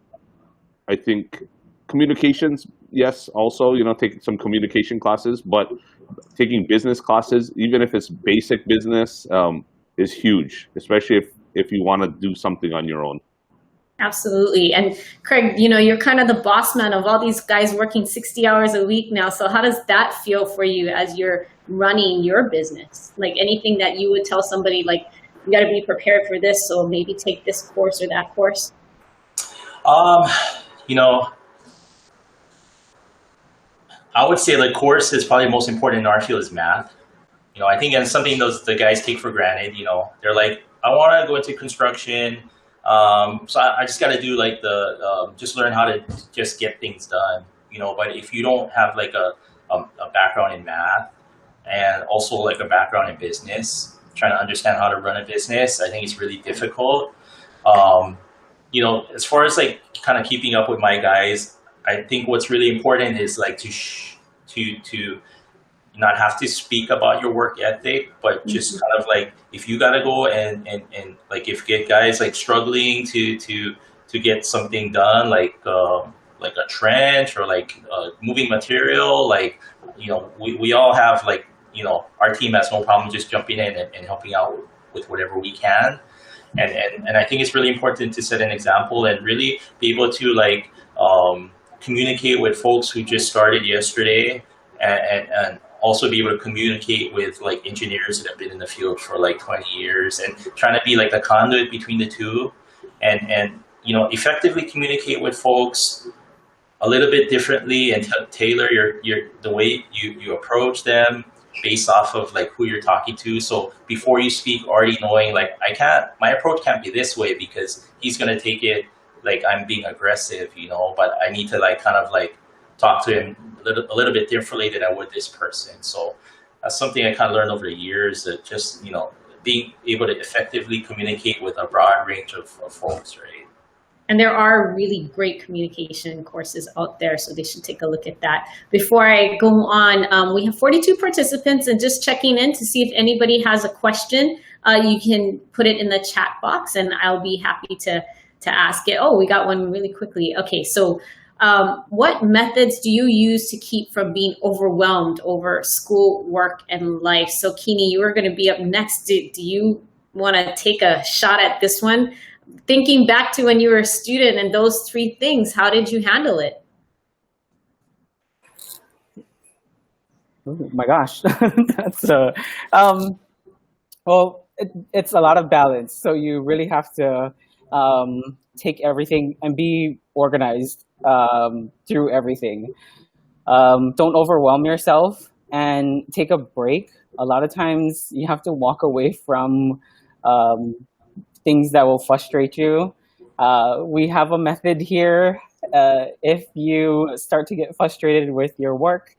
[SPEAKER 5] I think communications, yes, also, taking some communication classes, but taking business classes, even if it's basic business, is huge, especially if you want to do something on your own.
[SPEAKER 2] Absolutely. And Craig, you're kind of the boss man of all these guys working 60 hours a week now. So how does that feel for you as you're running your business? Like, anything that you would tell somebody, like, you got to be prepared for this, so maybe take this course or that course?
[SPEAKER 3] I would say the course is probably most important in our field is math. I think it's something the guys take for granted. They're like, I want to go into construction. So I just got to do like just learn how to just get things done, but if you don't have like a background in math and also like a background in business, trying to understand how to run a business, I think it's really difficult. you know, as far as like kind of keeping up with my guys, I think what's really important is like to not have to speak about your work ethic, but just kind of like if you gotta go and like if get guys like struggling to get something done, like a trench or like moving material, like, you know, we all have like, you know, our team has no problem just jumping in and helping out with whatever we can. And I think it's really important to set an example and really be able to like communicate with folks who just started yesterday, and also be able to communicate with like engineers that have been in the field for like 20 years, and trying to be like the conduit between the two, and you know, effectively communicate with folks a little bit differently and tailor the way you approach them based off of like who you're talking to. So before you speak, already knowing like my approach can't be this way because he's gonna take it like I'm being aggressive, you know, but I need to like kind of like talk to him a little bit differently than I would this person. So that's something I kind of learned over the years, that just, you know, being able to effectively communicate with a broad range of folks, right?
[SPEAKER 2] And there are really great communication courses out there, so they should take a look at that. Before I go on, we have 42 participants, and just checking in to see if anybody has a question. You can put it in the chat box, and I'll be happy to ask it. Oh, we got one really quickly. Okay, so what methods do you use to keep from being overwhelmed over school, work, and life? So Kini, you are going to be up next. Do you want to take a shot at this one? Thinking back to when you were a student and those three things, how did you handle it?
[SPEAKER 6] Oh my gosh, that's well, it's a lot of balance. So you really have to take everything and be organized through everything. Don't overwhelm yourself and take a break. A lot of times you have to walk away from things that will frustrate you. We have a method here. If you start to get frustrated with your work,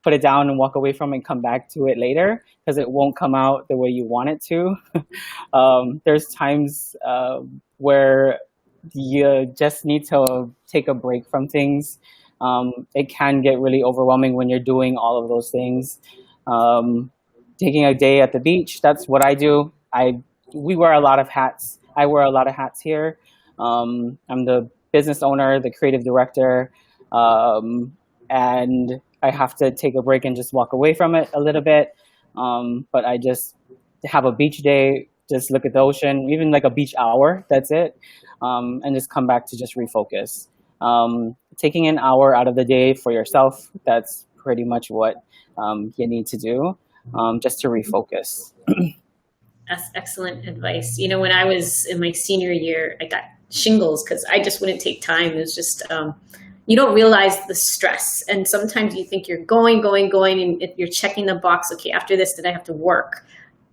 [SPEAKER 6] put it down and walk away from it and come back to it later, because it won't come out the way you want it to. There's times where you just need to take a break from things. It can get really overwhelming when you're doing all of those things. Taking a day at the beach, that's what I do. We wear a lot of hats. I wear a lot of hats here. I'm the business owner, the creative director, and I have to take a break and just walk away from it a little bit. But I just have a beach day, just look at the ocean, even like a beach hour, that's it. And just come back to just refocus. Taking an hour out of the day for yourself, that's pretty much what you need to do, just to refocus.
[SPEAKER 2] That's excellent advice. You know, when I was in my senior year, I got shingles because I just wouldn't take time. It was just, you don't realize the stress. And sometimes you think you're going, and if you're checking the box, okay, after this, did I have to work?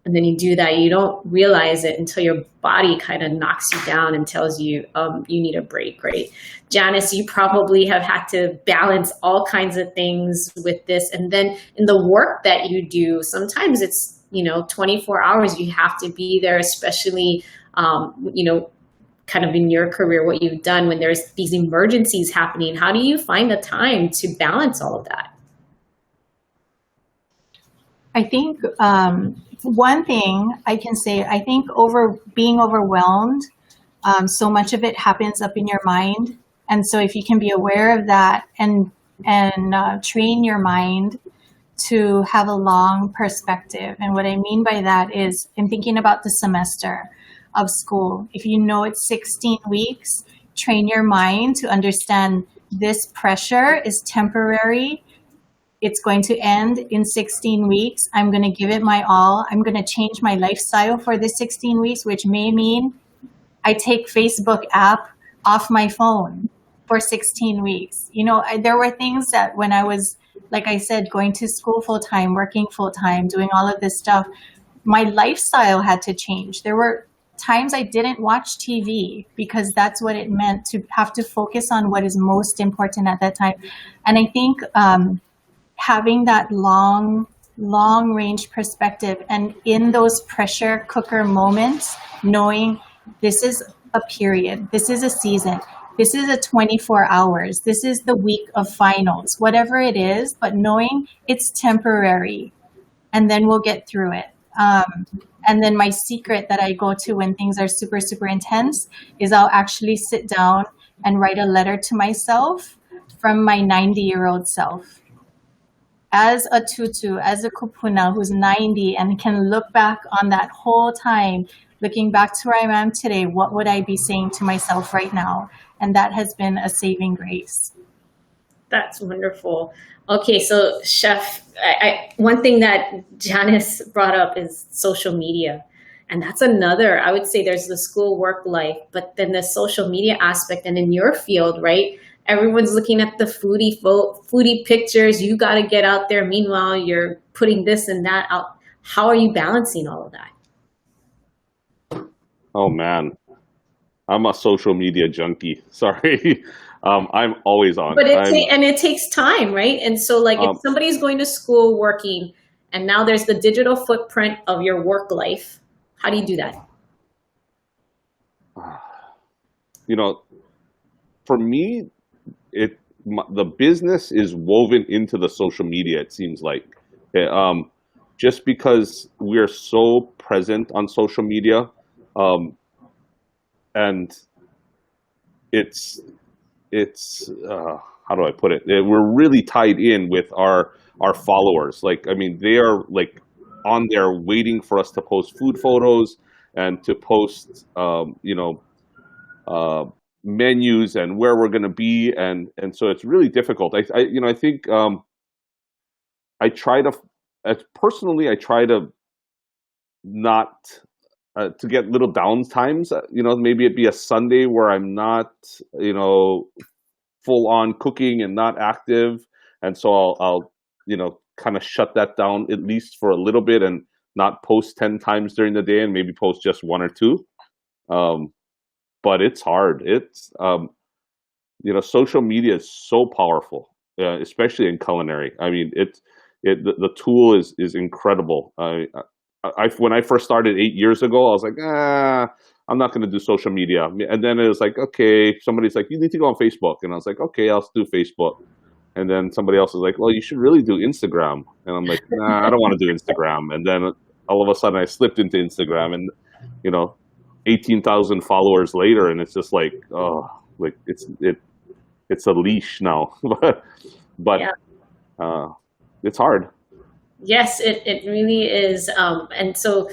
[SPEAKER 2] And then you do that. You don't realize it until your body kind of knocks you down and tells you you need a break, right? Janice, you probably have had to balance all kinds of things with this. And then in the work that you do, sometimes it's, 24 hours you have to be there, especially, kind of in your career, what you've done when there's these emergencies happening. How do you find the time to balance all of that?
[SPEAKER 4] I think one thing I can say, I think being overwhelmed, so much of it happens up in your mind. And so if you can be aware of that and train your mind to have a long perspective. And what I mean by that is I'm thinking about the semester of school. If you know it's 16 weeks, train your mind to understand this pressure is temporary. It's going to end in 16 weeks. I'm going to give it my all. I'm going to change my lifestyle for this 16 weeks, which may mean I take Facebook app off my phone for 16 weeks. There were things that when I was, like I said, going to school full-time, working full-time, doing all of this stuff, my lifestyle had to change. There were times I didn't watch TV because that's what it meant to have to focus on what is most important at that time. And I think having that long range perspective, and in those pressure cooker moments, knowing this is a period. This is a season. This is a 24 hours. This is the week of finals, whatever it is, but knowing it's temporary and then we'll get through it. And then my secret that I go to when things are super, super intense is I'll actually sit down and write a letter to myself from my 90-year-old self. As a tutu, as a kupuna who's 90 and can look back on that whole time, looking back to where I am today, what would I be saying to myself right now? And that has been a saving grace.
[SPEAKER 2] That's wonderful. Okay, so Chef, one thing that Janice brought up is social media. And that's another, I would say there's the school work life, but then the social media aspect. And in your field, right, everyone's looking at the foodie pictures. You got to get out there. Meanwhile, you're putting this and that out. How are you balancing all of that?
[SPEAKER 5] Oh, man. I'm a social media junkie. Sorry. I'm always on.
[SPEAKER 2] But it takes time, right? And so like if somebody's going to school working and now there's the digital footprint of your work life, how do you do that?
[SPEAKER 5] You know, for me, the business is woven into the social media, it seems like. Just because we're so present on social media, and it's how do I put it? We're really tied in with our followers. Like, I mean, they are like on there waiting for us to post food photos and to post, menus and where we're going to be. And so it's really difficult. I think I try to not to get little down times, maybe it'd be a Sunday where I'm not, full on cooking and not active. And so I'll kind of shut that down at least for a little bit and not post 10 times during the day and maybe post just one or two. But it's hard. It's, social media is so powerful, especially in culinary. I mean, the tool is incredible. When I first started 8 years ago, I was like, I'm not going to do social media. And then it was like, okay, somebody's like, you need to go on Facebook. And I was like, okay, I'll do Facebook. And then somebody else was like, well, you should really do Instagram. And I'm like, nah, I don't want to do Instagram. And then all of a sudden I slipped into Instagram and, 18,000 followers later. And it's just like, oh, like it's a leash now. but yeah. It's hard.
[SPEAKER 2] Yes, it really is. And so,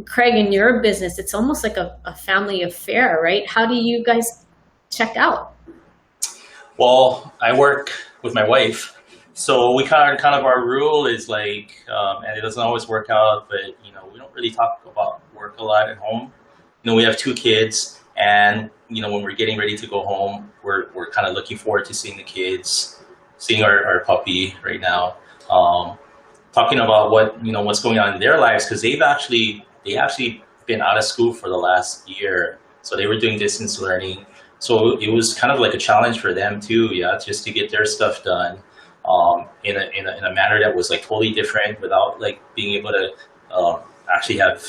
[SPEAKER 2] Craig, in your business, it's almost like a family affair, right? How do you guys check out?
[SPEAKER 3] Well, I work with my wife, so we kind of our rule is like, and it doesn't always work out, but we don't really talk about work a lot at home. We have 2 kids, and when we're getting ready to go home, we're kind of looking forward to seeing the kids, seeing our puppy right now. Talking about what's going on in their lives, because they actually been out of school for the last year, so they were doing distance learning. So it was kind of like a challenge for them too, just to get their stuff done in a manner that was like totally different, without like being able to actually have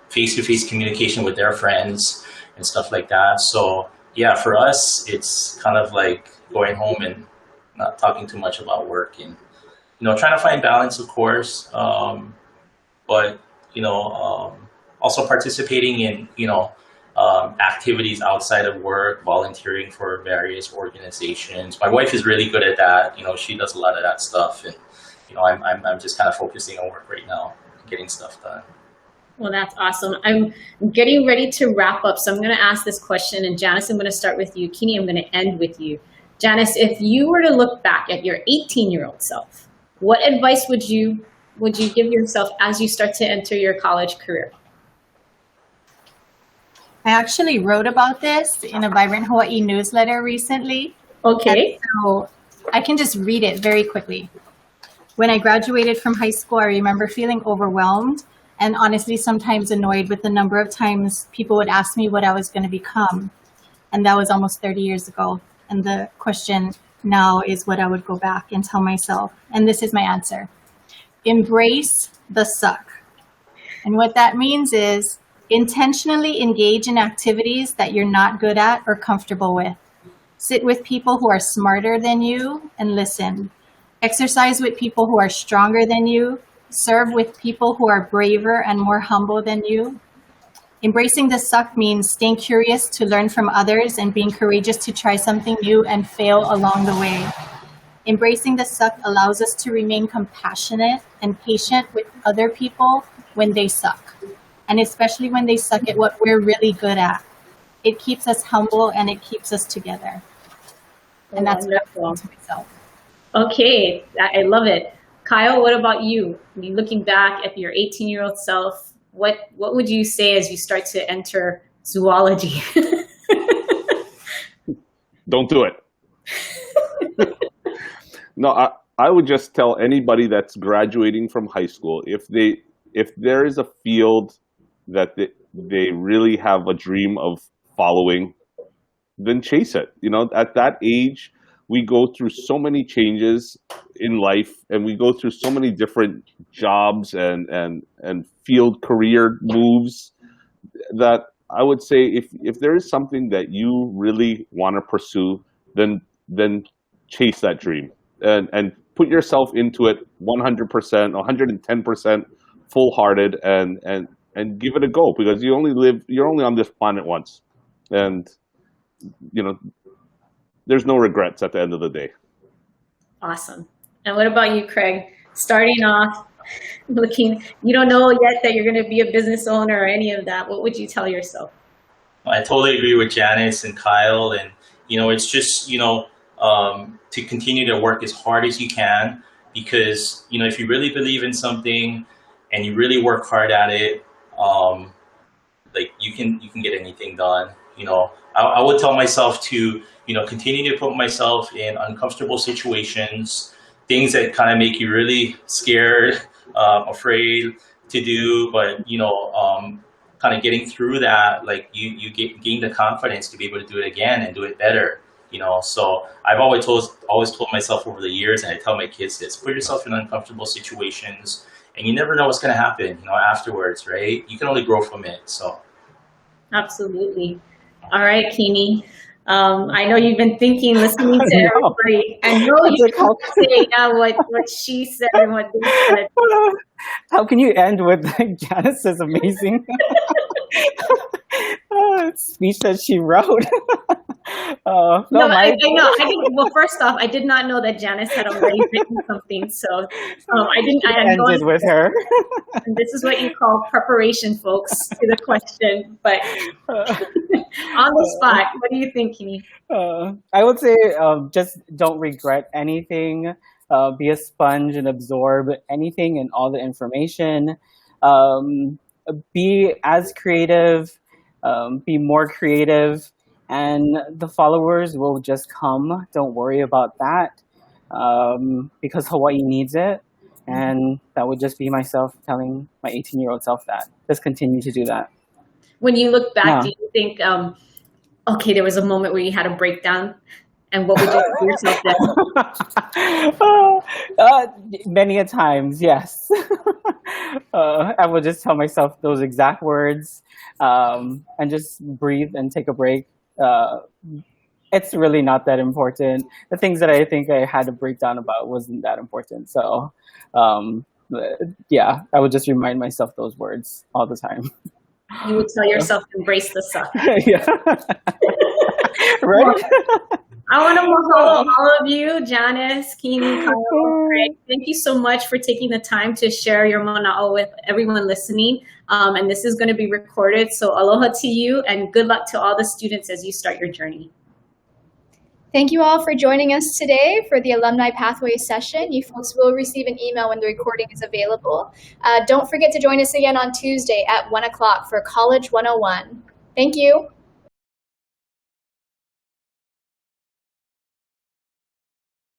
[SPEAKER 3] face-to-face communication with their friends and stuff like that. So yeah, for us, it's kind of like going home and not talking too much about work and trying to find balance, of course, but also participating in activities outside of work, volunteering for various organizations. My wife is really good at that. She does a lot of that stuff, and I'm just kind of focusing on work right now, getting stuff done.
[SPEAKER 2] Well, that's awesome. I'm getting ready to wrap up, so I'm going to ask this question, and Janice, I'm going to start with you. Kini, I'm going to end with you. Janice, if you were to look back at your 18-year-old self, what advice would you give yourself as you start to enter your college career?
[SPEAKER 4] I actually wrote about this in a Vibrant Hawaii newsletter recently.
[SPEAKER 2] Okay.
[SPEAKER 4] And so I can just read it very quickly. When I graduated from high school, I remember feeling overwhelmed and honestly sometimes annoyed with the number of times people would ask me what I was going to become. And that was almost 30 years ago. And the question now is what I would go back and tell myself. And this is my answer. Embrace the suck. And what that means is Intentionally engage in activities that you're not good at or comfortable with. Sit with people who are smarter than you and listen. Exercise with people who are stronger than you. Serve with people who are braver and more humble than you. Embracing the suck means staying curious to learn from others and being courageous to try something new and fail along the way. Embracing the suck allows us to remain compassionate and patient with other people when they suck, and especially when they suck at what we're really good at. It keeps us humble and it keeps us together. And that's what I feel to myself.
[SPEAKER 2] Okay, I love it. Kyle, what about you? I mean, looking back at your 18-year-old self, what would you say as you start to enter zoology?
[SPEAKER 5] Don't do it. No, I would just tell anybody that's graduating from high school, if there is a field that they really have a dream of following, then chase it. You know, at that age, we go through so many changes in life, and we go through so many different jobs and field career moves, that I would say if there is something that you really want to pursue, then chase that dream and put yourself into it 100%, 110% full-hearted, and give it a go, because you're only on this planet once, and you know, there's no regrets at the end of the day.
[SPEAKER 2] Awesome. And what about you, Craig? Starting off, you don't know yet that you're going to be a business owner or any of that. What would you tell yourself?
[SPEAKER 3] I totally agree with Janice and Kyle, and it's just to continue to work as hard as you can, because if you really believe in something and you really work hard at it, like you can get anything done. I would tell myself to continue to put myself in uncomfortable situations, things that kind of make you really scared, afraid to do, but kind of getting through that, like you gain the confidence to be able to do it again and do it better. So I've always told myself over the years, and I tell my kids this: put yourself in uncomfortable situations, and you never know what's going to happen, afterwards, right? You can only grow from it. So.
[SPEAKER 2] Absolutely. All right, Kini. I know you've been thinking, listening to everybody. I know you can't say what she said and what they said.
[SPEAKER 6] How can you end with Janice is amazing speech that she wrote? I know. I think. Well,
[SPEAKER 2] first off, I did not know that Janice had already written something, so I didn't. I
[SPEAKER 6] ended with her.
[SPEAKER 2] And this is what you call preparation, folks, to the question. But on the spot, what do you think, Kini?
[SPEAKER 6] I would say just don't regret anything. Be a sponge and absorb anything and all the information. Be as creative. Be more creative. And the followers will just come. Don't worry about that, because Hawaii needs it. And that would just be myself telling my 18-year-old self that. Just continue to do that.
[SPEAKER 2] When you look back, do you think, okay, there was a moment where you had a breakdown? And what would you do yourself then?
[SPEAKER 6] Many a times, yes. I would just tell myself those exact words, and just breathe and take a break. It's really not that important. The things that I think I had a breakdown about wasn't that important. So, yeah, I would just remind myself those words all the time.
[SPEAKER 2] You would tell yourself, embrace the suck.
[SPEAKER 6] Yeah. Right?
[SPEAKER 2] I want to mahalo all of you, Janice, Kini, Kyle, Craig. Thank you so much for taking the time to share your mana'o with everyone listening. And this is going to be recorded. So aloha to you, and good luck to all the students as you start your journey.
[SPEAKER 1] Thank you all for joining us today for the Alumni Pathway session. You folks will receive an email when the recording is available. Don't forget to join us again on Tuesday at 1 o'clock for College 101. Thank you.